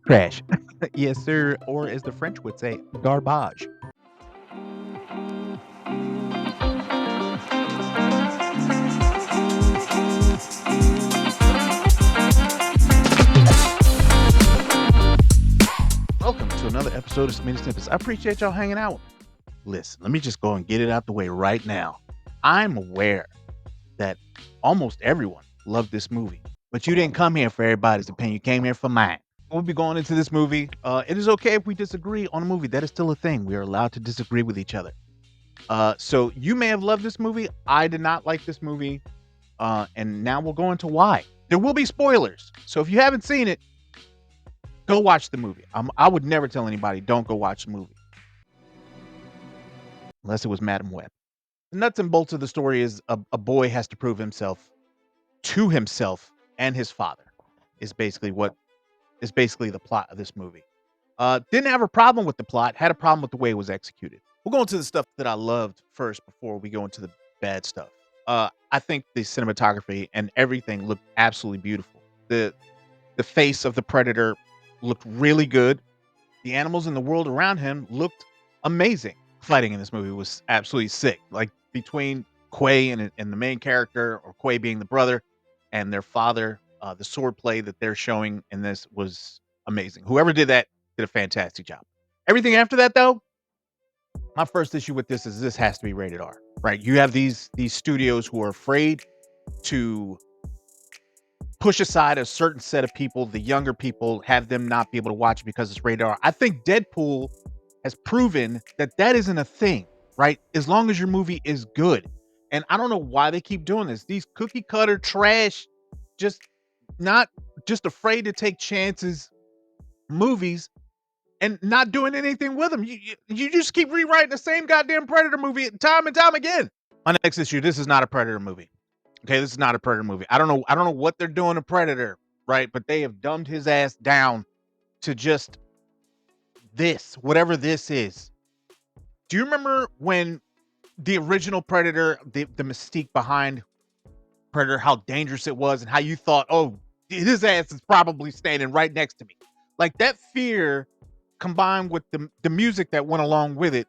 Trash. Yes, sir. Or as the French would say, garbage. Welcome to another episode of Smitty Snippets. I appreciate y'all hanging out. Listen, let me just go and get it out the way right now. I'm aware that almost everyone loved this movie, but you didn't come here for everybody's opinion. You came here for mine. We'll be going into this movie. It is okay if we disagree on a movie. That is still a thing. We are allowed to disagree with each other. So you may have loved this movie. I did not like this movie. And now we'll go into why. There will be spoilers. So if you haven't seen it, go watch the movie. I would never tell anybody, don't go watch the movie. Unless it was Madam Web. The nuts and bolts of the story is a boy has to prove himself to himself and his father is basically the plot of this movie. Didn't have a problem with the plot, had a problem with the way it was executed. We'll go into the stuff that I loved first before we go into the bad stuff. I think the cinematography and everything looked absolutely beautiful. The face of the predator looked really good. The animals in the world around him looked amazing. Fighting in this movie was absolutely sick. Like between Quay and the main character, or Quay being the brother, and their father, the sword play that they're showing in this was amazing. Whoever did that did a fantastic job. Everything after that, though, my first issue with this has to be rated R, right? You have these studios who are afraid to push aside a certain set of people, the younger people, have them not be able to watch it because it's rated R. I think Deadpool has proven that that isn't a thing, right? As long as your movie is good. And I don't know why they keep doing this. These cookie cutter trash, just not just afraid to take chances movies and not doing anything with them. You just keep rewriting the same goddamn Predator movie time and time again. My next issue, this is not a Predator movie. Okay, this is not a Predator movie. I don't know what they're doing to Predator, right? But they have dumbed his ass down to just this, whatever this is. Do you remember when the original Predator, the mystique behind Predator, how dangerous it was and how you thought, oh, his ass is probably standing right next to me. Like that fear combined with the music that went along with it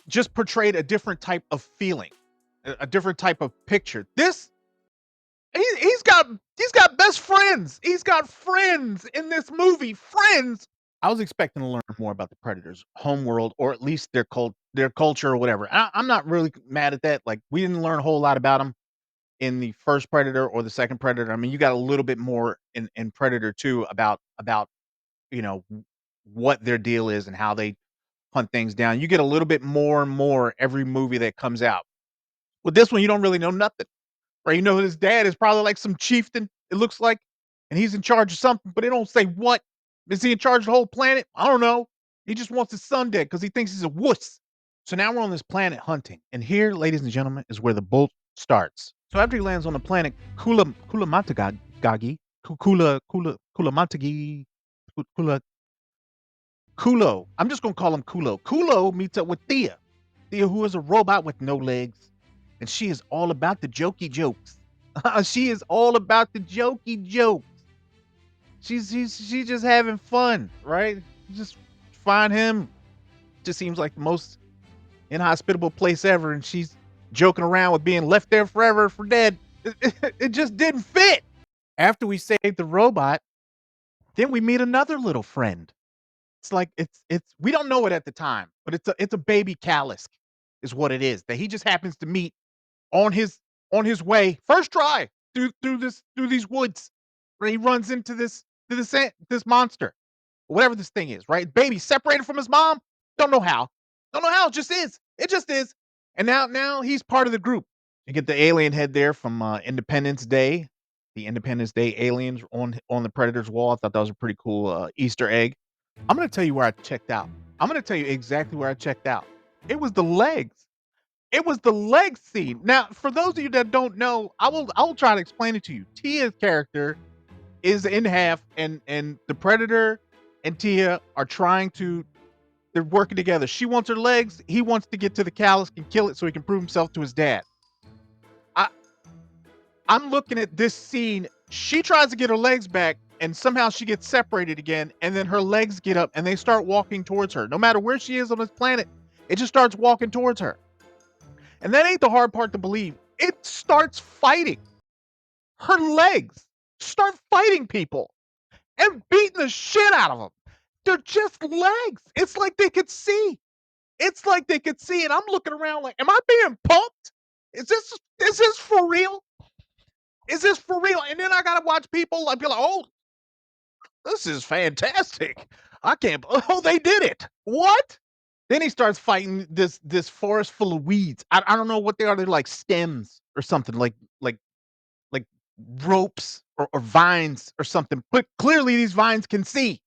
just portrayed a different type of feeling, a different type of picture. This he's got best friends. He's got friends in this movie. Friends. I was expecting to learn more about the Predators' homeworld, or at least their culture or whatever. I'm not really mad at that. Like we didn't learn a whole lot about them in the first Predator or the second Predator. I mean, you got a little bit more in Predator 2 about you know what their deal is and how they hunt things down. You get a little bit more and more every movie that comes out. With this one, you don't really know nothing. Right? You know his dad is probably like some chieftain, it looks like, and he's in charge of something, but they don't say what. Is he in charge of the whole planet? I don't know. He just wants his son dead because he thinks he's a wuss. So now we're on this planet hunting. And here, ladies and gentlemen, is where the boat starts. So after he lands on the planet Kulamatagagi, Kulamatagi, Kula Kulo. I'm just gonna call him Kulo. Kulo meets up with Thea. Thea, who is a robot with no legs, and she is all about the jokey jokes. She is all about the jokey jokes. She's just having fun, right? Just find him. Just seems like the most inhospitable place ever, and she's joking around with being left there forever for dead. It just didn't fit. After we saved the robot, then we meet another little friend. It's like it's we don't know it at the time, but it's a baby Callisk is what it is that he just happens to meet on his way first try through these woods where he runs into this monster, whatever this thing is, right? Baby separated from his mom, don't know how, it just is, and now he's part of the group. You get the alien head there from Independence Day, the Independence Day aliens on the Predator's wall. I thought that was a pretty cool Easter egg. I'm gonna tell you where I checked out. I'm gonna tell you exactly where I checked out. It was the legs. It was the leg scene. Now, for those of you that don't know, I will try to explain it to you. Tia's character is in half, and the Predator and Tia are they're working together. She wants her legs. He wants to get to the Callus and kill it so he can prove himself to his dad. I I'm looking at this scene. She tries to get her legs back, and somehow she gets separated again, and then her legs get up and they start walking towards her. No matter where she is on this planet, it just starts walking towards her. And that ain't the hard part to believe. It starts fighting. Her legs start fighting people and beating the shit out of them. They're just legs. It's like they could see. It's like they could see, and I'm looking around like, am I being pumped? Is this for real? Is this for real? And then I gotta watch people like be like, oh, this is fantastic. I can't. Oh, they did it. What? Then he starts fighting this forest full of weeds. I don't know what they are. They're like stems or something, like like ropes or vines or something. But clearly these vines can see,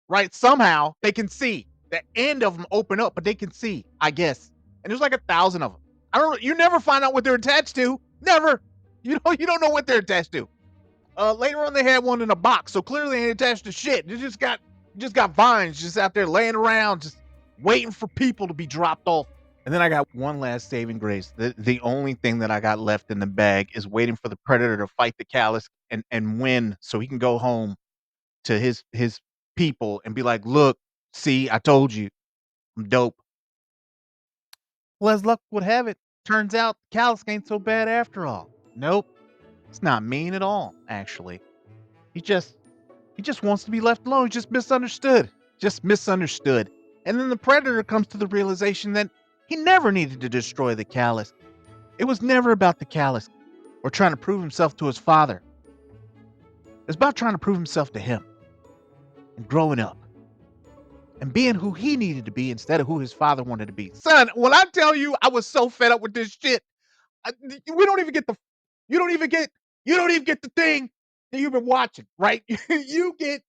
right? Somehow they can see. The end of them open up, but they can see, I guess. And there's like 1,000 of them. I don't. You never find out what they're attached to. Never. You don't know what they're attached to. Later on, they had one in a box, so clearly they ain't attached to shit. They just got vines just out there laying around, just waiting for people to be dropped off. And then I got one last saving grace. The only thing that I got left in the bag is waiting for the predator to fight the callus and win, so he can go home to his people and be like, "Look, see, I told you, I'm dope." Well, as luck would have it, turns out callus ain't so bad after all. Nope, it's not mean at all. Actually, he just He just wants to be left alone. He's just misunderstood. Just misunderstood. And then the predator comes to the realization that he never needed to destroy the callus. It was never about the callus or trying to prove himself to his father. It's about trying to prove himself to him and growing up and being who he needed to be instead of who his father wanted to be. Son, when I tell you I was so fed up with this shit, we don't even get the you don't even get you don't even get the thing that you've been watching, right? You get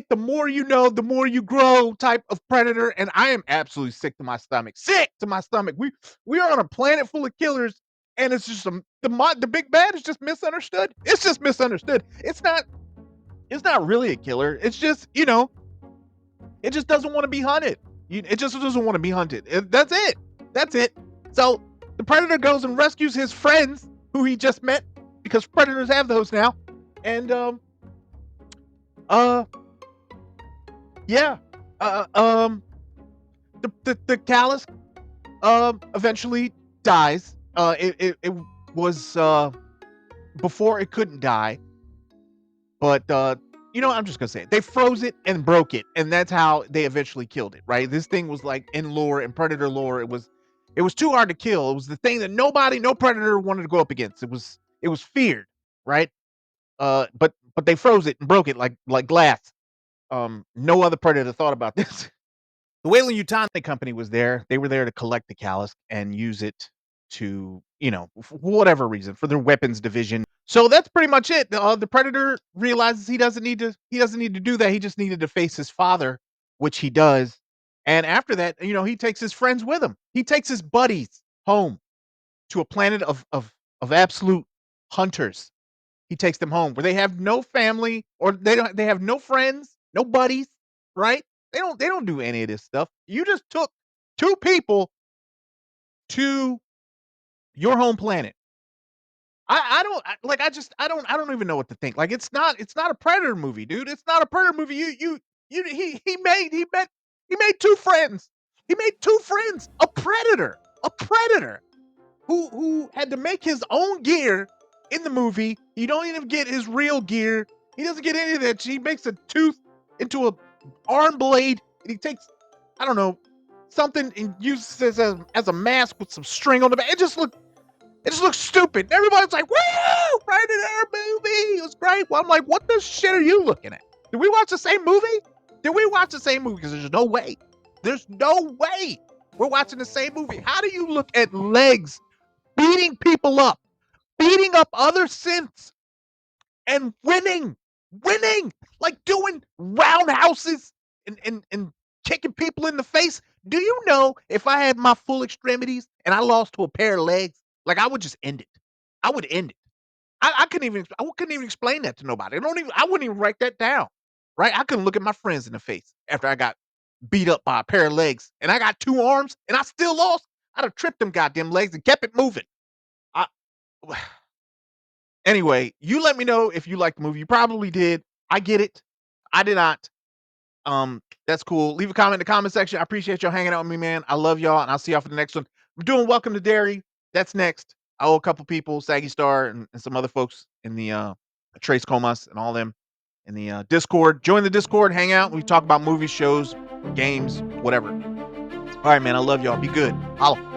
the more you know, the more you grow type of predator, and I am absolutely sick to my stomach. Sick to my stomach. We are on a planet full of killers, and it's just the big bad is just misunderstood. It's just misunderstood. It's not really a killer. It's just it just doesn't want to be hunted. It just doesn't want to be hunted. That's it. That's it. So the predator goes and rescues his friends who he just met because predators have those now, and uh yeah. The callus eventually dies. It was before it couldn't die, but I'm just gonna say it. They froze it and broke it, and that's how they eventually killed it. Right? This thing was like in lore, in predator lore, it was too hard to kill. It was the thing that no predator wanted to go up against. It was feared, right? But they froze it and broke it like glass. No other predator thought about this. The Weyland Yutani Company was there. They were there to collect the callus and use it to, for whatever reason, for their weapons division. So that's pretty much it. The Predator realizes he doesn't need to do that. He just needed to face his father, which he does. And after that, he takes his friends with him. He takes his buddies home to a planet of absolute hunters. He takes them home where they have no family or they have no friends, no buddies, right? They don't do any of this stuff. You just took two people to your home planet. I don't like I don't even know what to think. Like it's not a predator movie, dude. It's not a predator movie. He made two friends. He made two friends. A predator. A predator who had to make his own gear in the movie. You don't even get his real gear. He doesn't get any of that. He makes a tooth into a arm blade, and he takes, I don't know, something and uses it as a mask with some string on the back. It just looks stupid. Everybody's like, "Woo! Predator movie! It was great." Well, I'm like, "What the shit are you looking at? Did we watch the same movie? Did we watch the same movie? Because there's no way. There's no way we're watching the same movie. How do you look at legs beating people up, beating up other synths, and winning, like doing roundhouses and kicking people in the face? Do you know if I had my full extremities and I lost to a pair of legs, like I would just end it. I would end it. I couldn't even explain that to nobody. I wouldn't even write that down. Right? I couldn't look at my friends in the face after I got beat up by a pair of legs and I got two arms and I still lost. I'd have tripped them goddamn legs and kept it moving. I, anyway, you let me know if you liked the movie. You probably did. I get it. I did not. That's cool. Leave a comment in the comment section. I appreciate y'all hanging out with me, man. I love y'all, and I'll see y'all for the next one. I'm doing Welcome to Dairy. That's next. I owe a couple people, Saggy Star and some other folks in the Trace Comas and all them in the Discord. Join the Discord, hang out. We talk about movies, shows, games, whatever. All right, man. I love y'all. Be good. Holla.